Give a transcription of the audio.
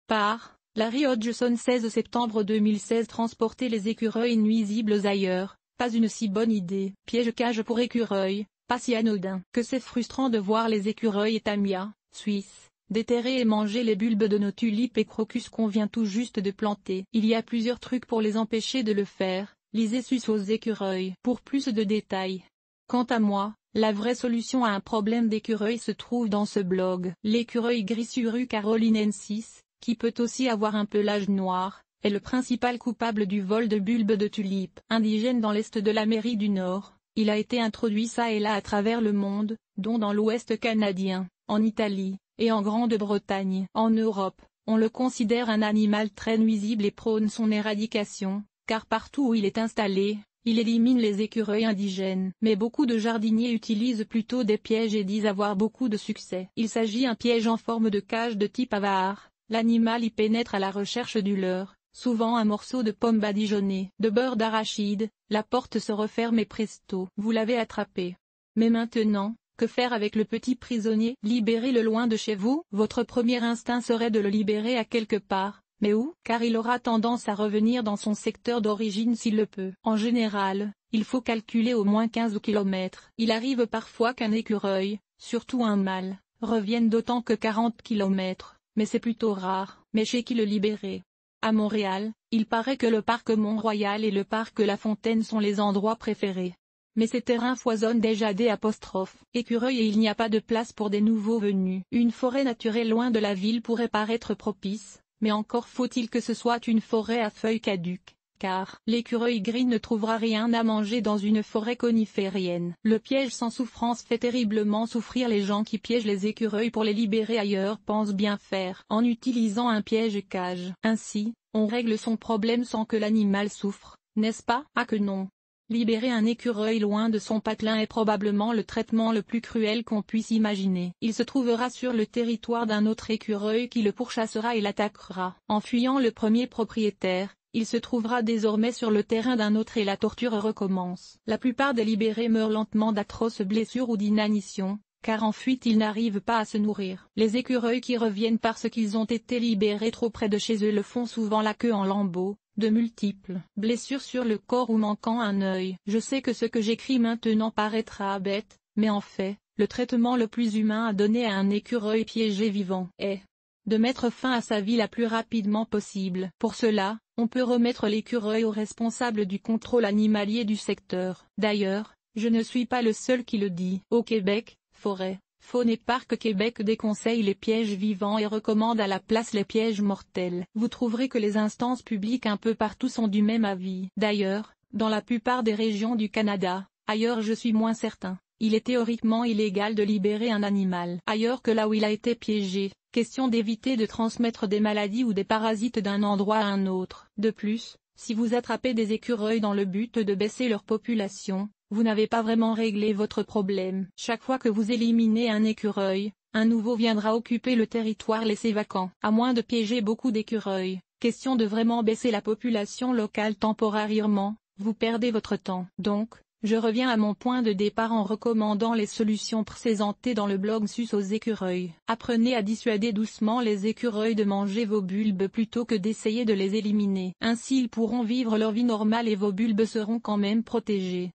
Par Larry Hodgson 16 septembre 2016. Transporter les écureuils nuisibles ailleurs, pas une si bonne idée. Piège-cage pour écureuils, pas si anodin que c'est frustrant de voir les écureuils et Tamia, Suisse, déterrer et manger les bulbes de nos tulipes et crocus qu'on vient tout juste de planter. Il y a plusieurs trucs pour les empêcher de le faire, lisez Sus aux écureuils pour plus de détails. Quant à moi, la vraie solution à un problème d'écureuil se trouve dans ce blog. L'écureuil Grissurus carolinensis, qui peut aussi avoir un pelage noir, est le principal coupable du vol de bulbes de tulipes. Indigène dans l'est de l'Amérique du Nord, il a été introduit ça et là à travers le monde, dont dans l'ouest canadien, en Italie, et en Grande-Bretagne. En Europe, on le considère un animal très nuisible et prône son éradication, car partout où il est installé, il élimine les écureuils indigènes. Mais beaucoup de jardiniers utilisent plutôt des pièges et disent avoir beaucoup de succès. Il s'agit d'un piège en forme de cage de type avare. L'animal y pénètre à la recherche du leurre, souvent un morceau de pomme badigeonnée, de beurre d'arachide, la porte se referme et presto, vous l'avez attrapé. Mais maintenant, que faire avec le petit prisonnier? Libérez-le loin de chez vous? Votre premier instinct serait de le libérer à quelque part, mais où? Car il aura tendance à revenir dans son secteur d'origine s'il le peut. En général, il faut calculer au moins 15 km. Il arrive parfois qu'un écureuil, surtout un mâle, revienne d'autant que 40 km. Mais c'est plutôt rare. Mais chez qui le libérer? À Montréal, il paraît que le parc Mont-Royal et le parc La Fontaine sont les endroits préférés. Mais ces terrains foisonnent déjà des écureuils et il n'y a pas de place pour des nouveaux venus. Une forêt naturelle loin de la ville pourrait paraître propice, mais encore faut-il que ce soit une forêt à feuilles caduques, car l'écureuil gris ne trouvera rien à manger dans une forêt coniférienne. Le piège sans souffrance fait terriblement souffrir les gens qui piègent les écureuils pour les libérer ailleurs pensent bien faire en utilisant un piège-cage. Ainsi, on règle son problème sans que l'animal souffre, n'est-ce pas? Ah que non! Libérer un écureuil loin de son patelin est probablement le traitement le plus cruel qu'on puisse imaginer. Il se trouvera sur le territoire d'un autre écureuil qui le pourchassera et l'attaquera. En fuyant le premier propriétaire, il se trouvera désormais sur le terrain d'un autre et la torture recommence. La plupart des libérés meurent lentement d'atroces blessures ou d'inanition, car en fuite ils n'arrivent pas à se nourrir. Les écureuils qui reviennent parce qu'ils ont été libérés trop près de chez eux le font souvent la queue en lambeaux, de multiples blessures sur le corps ou manquant un œil. Je sais que ce que j'écris maintenant paraîtra bête, mais en fait, le traitement le plus humain à donner à un écureuil piégé vivant est de mettre fin à sa vie la plus rapidement possible. Pour cela, on peut remettre l'écureuil au responsable du contrôle animalier du secteur. D'ailleurs, je ne suis pas le seul qui le dit. Au Québec, Forêt, Faune et Parc Québec déconseille les pièges vivants et recommande à la place les pièges mortels. Vous trouverez que les instances publiques un peu partout sont du même avis. D'ailleurs, dans la plupart des régions du Canada, ailleurs je suis moins certain, il est théoriquement illégal de libérer un animal ailleurs que là où il a été piégé, question d'éviter de transmettre des maladies ou des parasites d'un endroit à un autre. De plus, si vous attrapez des écureuils dans le but de baisser leur population, vous n'avez pas vraiment réglé votre problème. Chaque fois que vous éliminez un écureuil, un nouveau viendra occuper le territoire laissé vacant. À moins de piéger beaucoup d'écureuils, question de vraiment baisser la population locale temporairement, vous perdez votre temps. Donc, je reviens à mon point de départ en recommandant les solutions présentées dans le blog Sus aux écureuils. Apprenez à dissuader doucement les écureuils de manger vos bulbes plutôt que d'essayer de les éliminer. Ainsi ils pourront vivre leur vie normale et vos bulbes seront quand même protégés.